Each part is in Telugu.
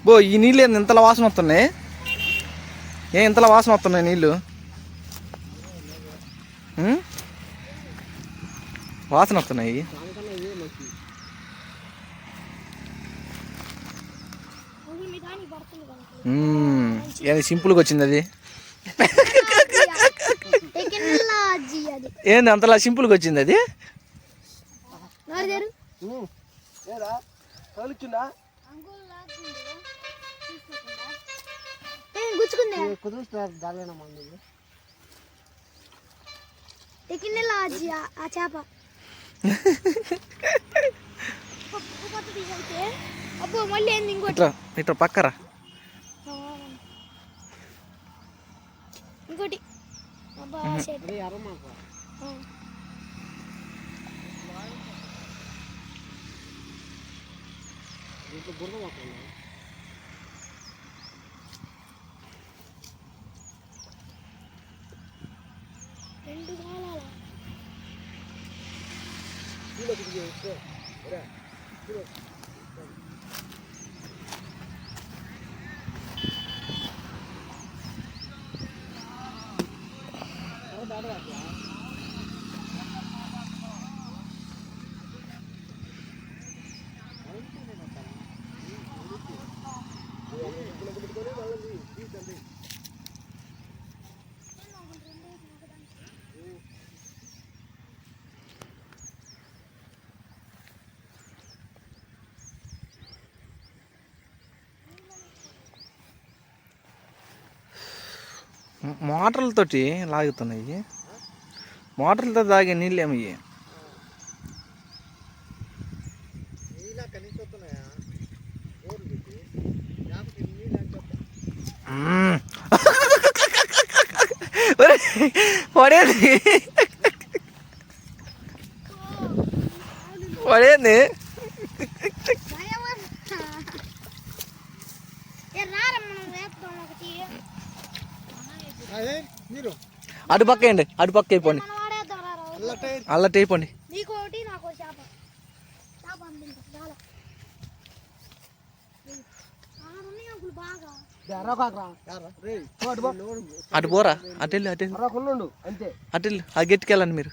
బో ఈ నీళ్ళు ఏంది ఇంతలా వాసన వస్తున్నాయి? ఇంతలా వాసన వస్తున్నాయి నీళ్ళు? వాసన వస్తున్నాయి. ఏది సింపుల్గా వచ్చింది అది? ఏంది అంతలా సింపుల్గా వచ్చింది అది? ఇట్లా పక్కరా ఇంకోటి మోటార్లతోటి లాగుతున్నాయి. మోటార్లతో తాగే నీళ్ళు ఏమయ్యి? పడేది పడేది అటు పక్క వేయండి, అటు పక్క అయిపోండి, అల్లటి అయిపోండి. అటు పోరా, అటు వెళ్ళి అటు అటు వెళ్ళి ఆ గెట్టుకెళ్ళండి మీరు.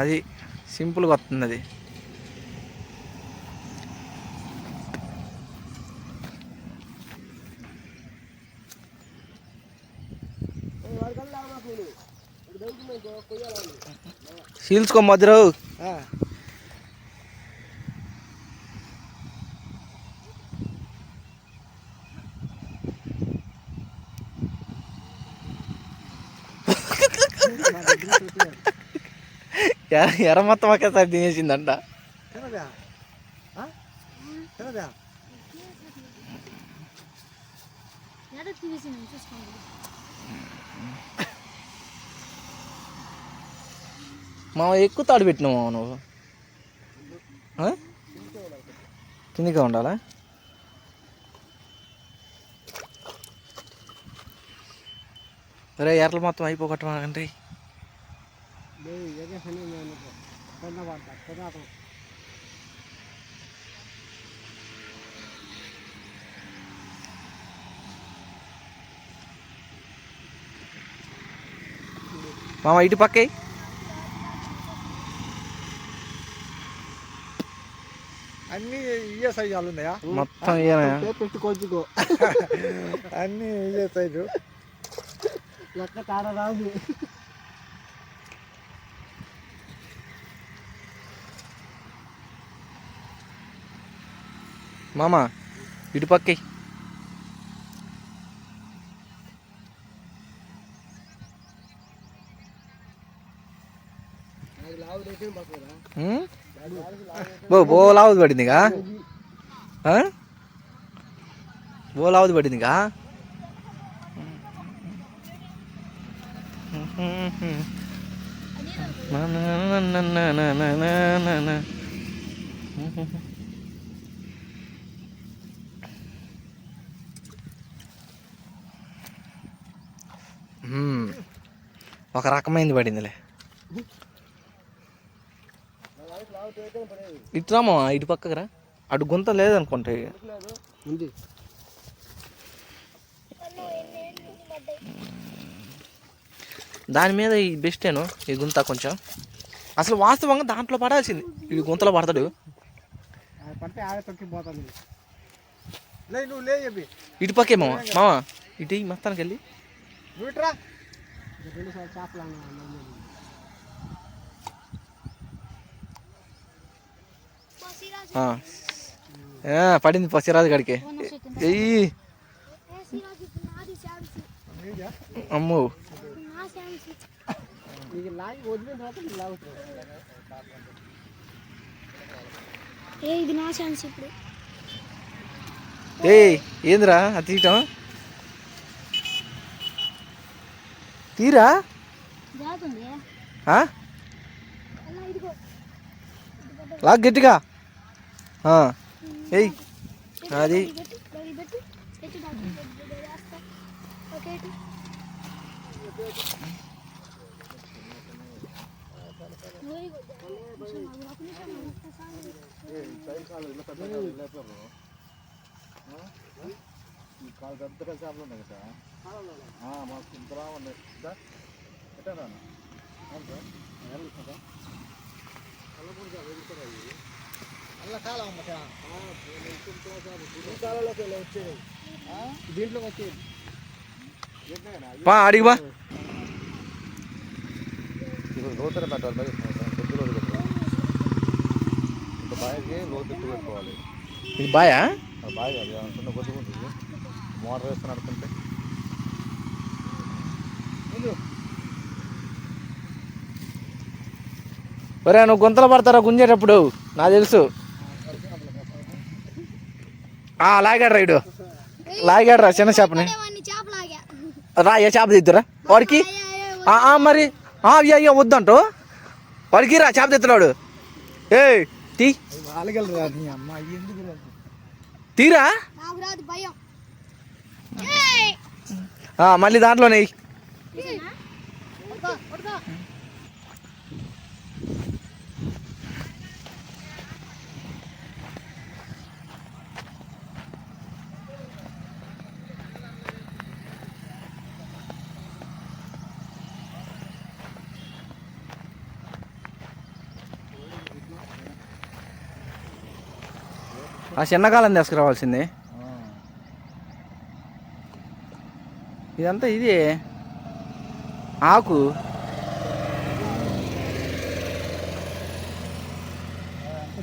అది సింపుల్గా వస్తుంది అది. చీల్చుకో మధురావు. ఎర్ర మొత్తం ఒకేసారి తినేసిందంట. మామ ఎక్కువ తాడు పెట్టినావు నువ్వు, కిందిగా ఉండాలా? అరే ఎర్రలు మొత్తం అయిపోగొట్టమంటే మామ ఇటు పక్కే అన్నీ ఇయ్యే సైజు వాళ్ళు ఉన్నాయా? మొత్తం పెట్టుకోవచ్చుకో. అన్నీ ఇయ్యే సైజు లెక్క తేడా రాదు. మామ ఇటు పక్కే. బో లావుది పడిందిగా, బో లావుది పడిందిగా. ఒక రకమైంది పడిందిలే. ఇటు రామా, ఇటు పక్కకు రా. అటు గుంత లేదనుకుంటా. ఉంది. దాని మీద ఈ బెస్టేను ఈ గుంత కొంచెం. అసలు వాస్తవంగా దాంట్లో పడాల్సింది, ఈ గుంతలో పడతాడు. పడితే ఆడ తొక్కిపోతాను. లే నువ్వు లే చెప్పి ఇటు పక్కే మామ ఇటు మొత్తానికి వెళ్ళి నువ్వుట్రా. 2 సార్లు చేపలు పడింది పసిరాజు గడికి. ఎయ్యి అమ్మో. ఏందిరా అది తీయటం? తీరా లాగ్ గట్టిగా. ఏయ్ అది పెద్ద చేపలు ఉన్నాయి కదా, మాకు ఇంతలా ఉన్నాయి. దీంట్లోకి వచ్చేది అడిగి బా. ఇప్పుడు లోతున పెట్టాలి, కొద్ది రోజు పెట్టాలి. ఇంత బాయికి లోతు ఎక్కువ పెట్టుకోవాలి. ఇది బాయా? బాయ్ కాదు, చిన్న కొద్దిగా ఉంటుంది. మోటార్ వేసుకుని నడుపుతుంటే ఒరే నువ్వు గుంతలు పడతారా గుంజేటప్పుడు, నాకు తెలుసు. లాగాడ్రా ఇడు, లాగాడ్రా చిన్న చేపని. రా ఏ చేప తెద్దురా వాడికి. మరి అయ్యో వద్దంటూ వాడికి రా చేప తెస్తున్నాడు. ఏ తీ తీరా మళ్ళీ దాంట్లోనే. చిన్నకాలం తీసుకురావాల్సింది ఇదంతా. ఇది ఆకు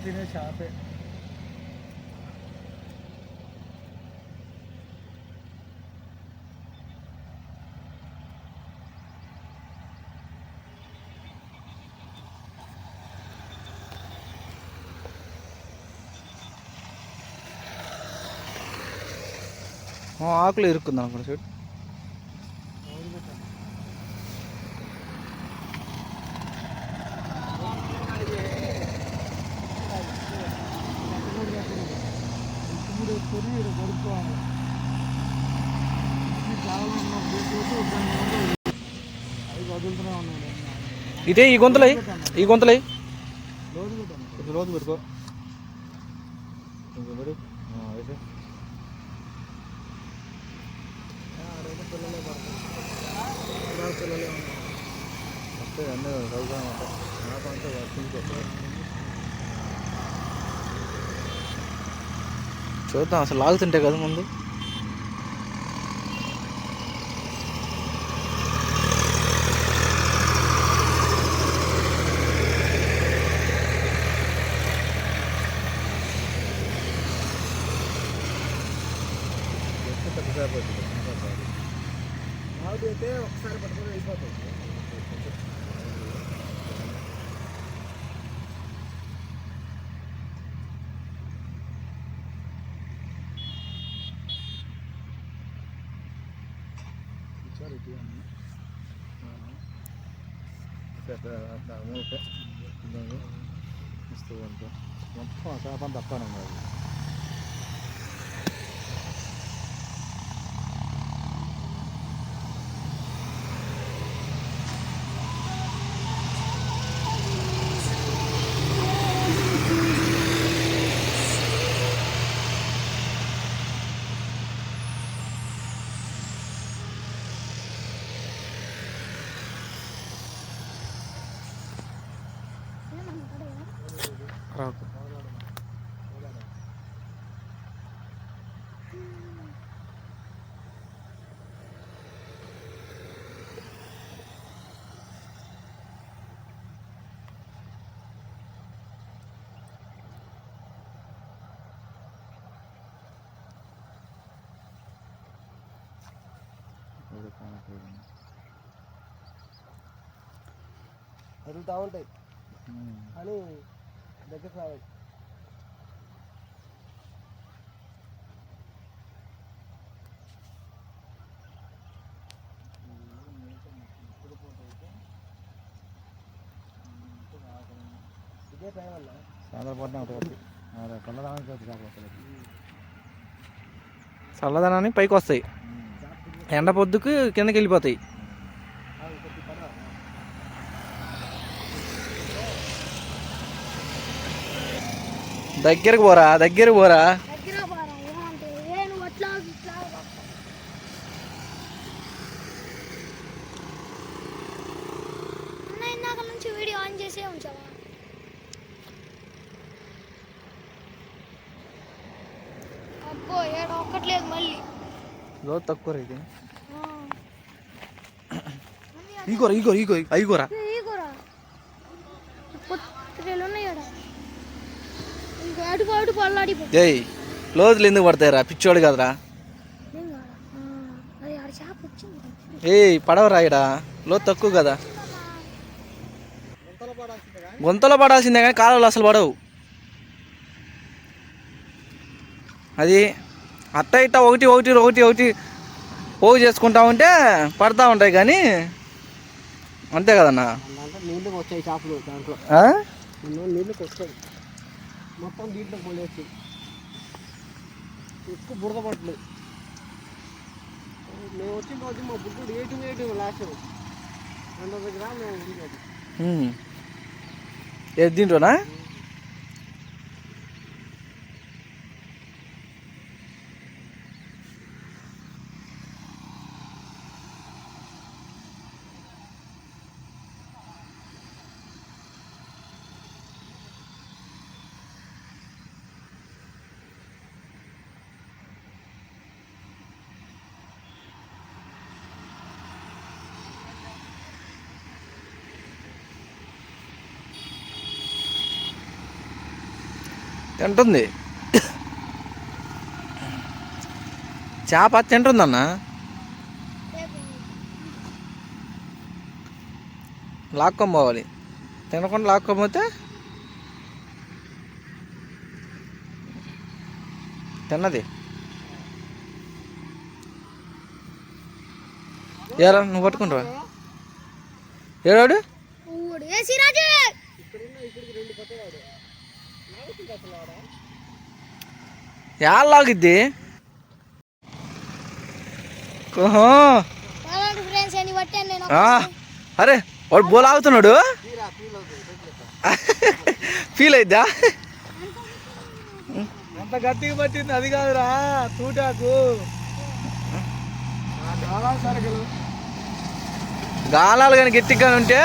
తినే చేపే. ఆకులు ఇరుక్కుందాం అనుకుంటా చూడు. ఇదే ఈ గొంతులై రోజు పెట్టుకో. అన్నీ చదువుతాం అంటే చూద్దాం అసలు లాగుతుంటే కదా ముందు. అయితే ఒకసారి పట్టుకొని అయిపోతుంది. మూలకే ఇస్తూ ఉంటాం మొత్తం చేప తక్కువనే ఉన్నది. రాకు. వదులుతూ ఉంటాయి అని దగ్గరికి రావాలి. ఇదే టైం వల్ల చల్లదనాన్ని పైకి వస్తాయి, ఎండ పొద్దుకు కిందకి వెళ్ళిపోతాయి. దగ్గరకు పోరా, దగ్గరకు పోరా. నుంచి వీడియో ఆన్ చేసే ఉంచావా? అబ్బో ఏడ ఒక్కట్లేదు మళ్ళీ. లోతు తక్కువ ఇది. ఈగోరా ఈగో ఈగో ఐగోరా ఈగోరా పొత్తులు ఉన్నాయి ఆడ. ఇంకా అడుగు అడుగు అల్లాడిపో. ఏయ్ లోతులు ఎందుకు పడతాయిరా, పిచ్చోడు కదరా. అది ఆడ చేప వచ్చింది. ఏయ్ పడవరా, ఇడ లోతు తక్కువ కదా. గుంతలో పడాల్సిందే కానీ కాలువలు అసలు పడవు. అది అట్ట ఇట్ట ఒకటి ఒకటి ఒకటి ఒకటి పోగు చేసుకుంటా ఉంటే పడతా ఉంటాయి కానీ అంతే కదన్నా. నీళ్ళకి వచ్చాయి చేపలు దాంట్లో, నీళ్ళకి వస్తాయి మొత్తం దీంట్లో పోలేసి ఎక్కువ బురద పట్టలేదు. మేము వచ్చిన రోజు మా బుడ్డు 18 లాస్ట్ 200 గ్రాములు ఉండేది. ఏది దీంట్లోనా? తింటుంది చేప, తింటుందన్న. లాక్కొని పోవాలి, తినకుండా లాక్కోపోతే తిన్నది. ఏరా నువ్వు పట్టుకుంటావా? ఏడాడు లాగిద్ది. అరే వాడు బోల్ ఆగుతున్నాడు, ఫీల్ అయిద్దా? ఎంత గట్టిగా పట్టింది అది కాదురా తూటాకు. గాలాలు కానీ గట్టిగా ఉంటే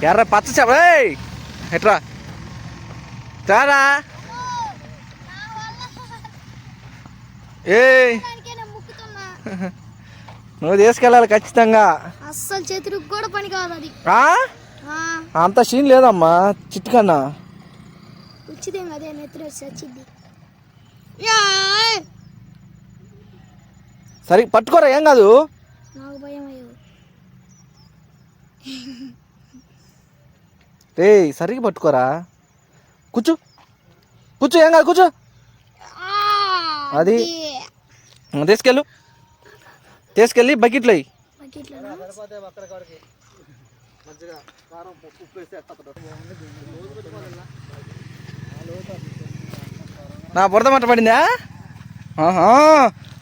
ఎర్ర పచ్చ చేప ఎట్రా రారా. ఏ నువ్వు తీసుకెళ్ళాలి ఖచ్చితంగా. అస్సలు చేతులకు కూడా పని కాదు అది. అంత సీన్ లేదమ్మా, చిట్టుకన్నా వచ్చిదేం అదే నెత్తి వచ్చింది. సరే పట్టుకోరా, ఏం కాదు. నాకు భయం అయ్యో. రే సరిగ్గా పట్టుకోరా, కూర్చో కూర్చో, ఏం కాదు కూర్చో. అది తీసుకెళ్ళి బకెట్లో అయ్యి. నా బురద మంట పడిందా?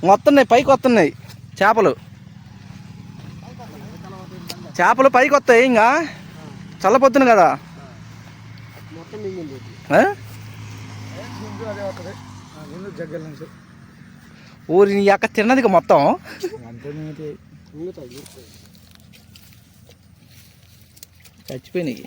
వస్తున్నాయి, పైకి వస్తున్నాయి చేపలు. చేపలు పైకి వస్తాయి, ఇంకా చల్లపోతుంది కదా. ఊరి నీ అక్క తిన్నది ఇక మొత్తం మింగుతాయి చచ్చిపోయినాయి.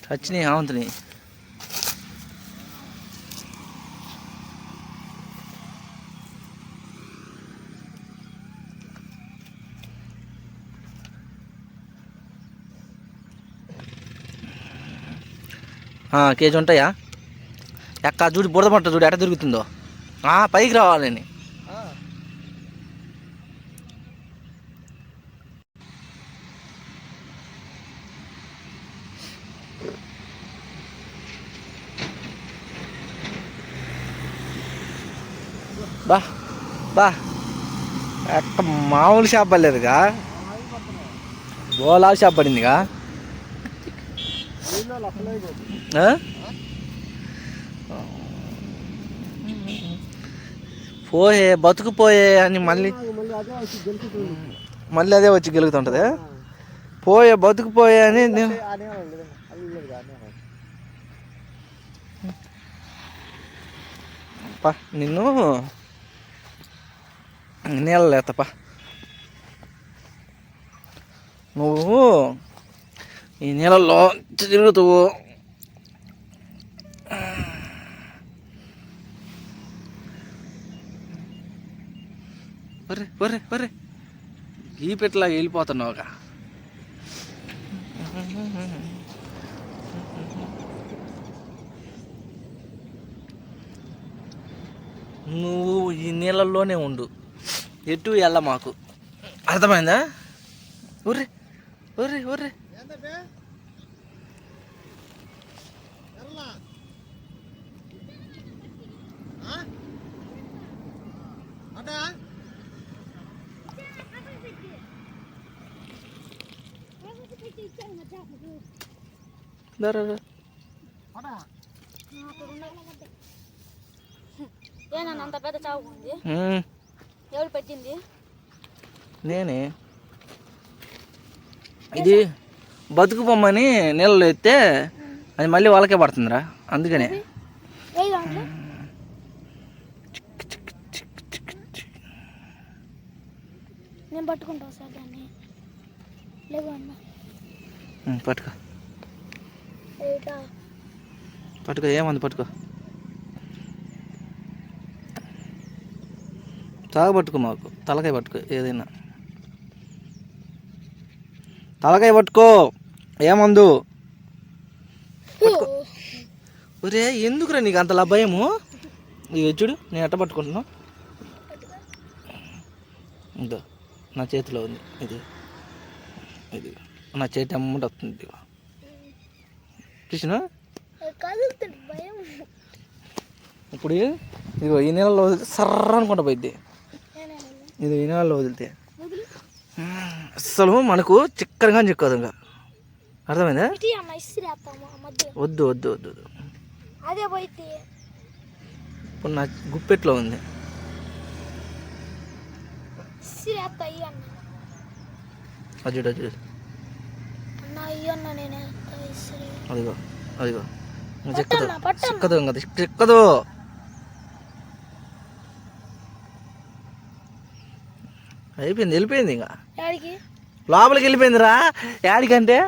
చచ్చినాయి ఆవంతుని. కేజీ ఉంటాయా ఎక్క చూడు, బురద పట్ట చూడు ఎట్ట తిరుగుతుందో. పైకి రావాలని. బా బా ఎక్క మామూలు షాప్ పడలేదుగా, బోలా షాప్ పడిందిగా. పోయే బతుకుపోయే అని మళ్ళీ అదే వచ్చి గెలుగుతుంటుంది. పోయే బతుకుపోయే అని నిన్ను నీళ్ళ లేతప్ప. నువ్వు ఈ నీళ్ళల్లో తిరుగుతావు. ఒర్రే ఒర్రే ఒర్రే ఈ పెట్టలాగా వెళ్ళిపోతున్నావుగా. నువ్వు ఈ నీళ్ళల్లోనే ఉండు, ఎటు వెళ్ళ మాకు, అర్థమైందా? ఒర్రే ఒర్రే ఒర్రే అంత పెద్ద చావు ఉంది. ఎవరు పెట్టింది? నేనే. ఇది బతుకు బొమ్మని నీళ్ళలో ఎత్తే అది మళ్ళీ వాళ్ళకే పడుతుందిరా, అందుకనే. నేను పట్టుకుంటా సార్ దాన్ని. లేవు అన్న పట్టుకో పట్టుకో, ఏమంది పట్టుకో. తాగ పట్టుకో, మాకు తలకాయ పట్టుకో, ఏదైనా తలకాయ పట్టుకో, ఏమందు. ఒరే ఎందుకురా నీకు అంతలా భయము? ఇక చూడు నేను ఎట్ట పట్టుకుంటున్నా, ఇదో నా చేతిలో ఉంది, ఇది ఇది నా చేతి అమ్మట వస్తుంది. చూసినా ఇప్పుడు ఇదిగో ఈ నెలలో వదిలితే సర్ర అనుకుంటా పోయిద్ది. ఇది ఈ నెలలో వదిలితే అస్సలు మనకు చిక్కరగా చిక్కదు. ఇంకా అర్థమైందా? వద్దు వద్దు వద్దు. ఇప్పుడు నా గుప్పెట్లో ఉంది. అజుడు అజుడు అదిగో అదిగో చిక్కదు చిక్కదు ఇంకా చిక్కదు. అయిపోయింది, వెళ్ళిపోయింది, ఇంకా లోపలికి వెళ్ళిపోయిందిరా. యాడికంటే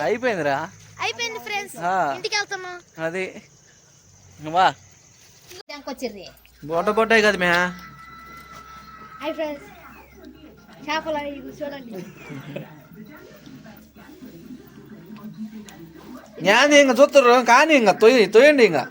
అయిపోయిందిరా, అయిపోయింది ఫ్రెండ్స్, ఇంటికి వెళ్తున్నాం. అది వా బొట్ట కొట్టాయి కదా మే. చేపలు చూడండి. నేను ఇంకా చూస్తారు కానీ ఇంకా తొయ్యండి ఇంకా.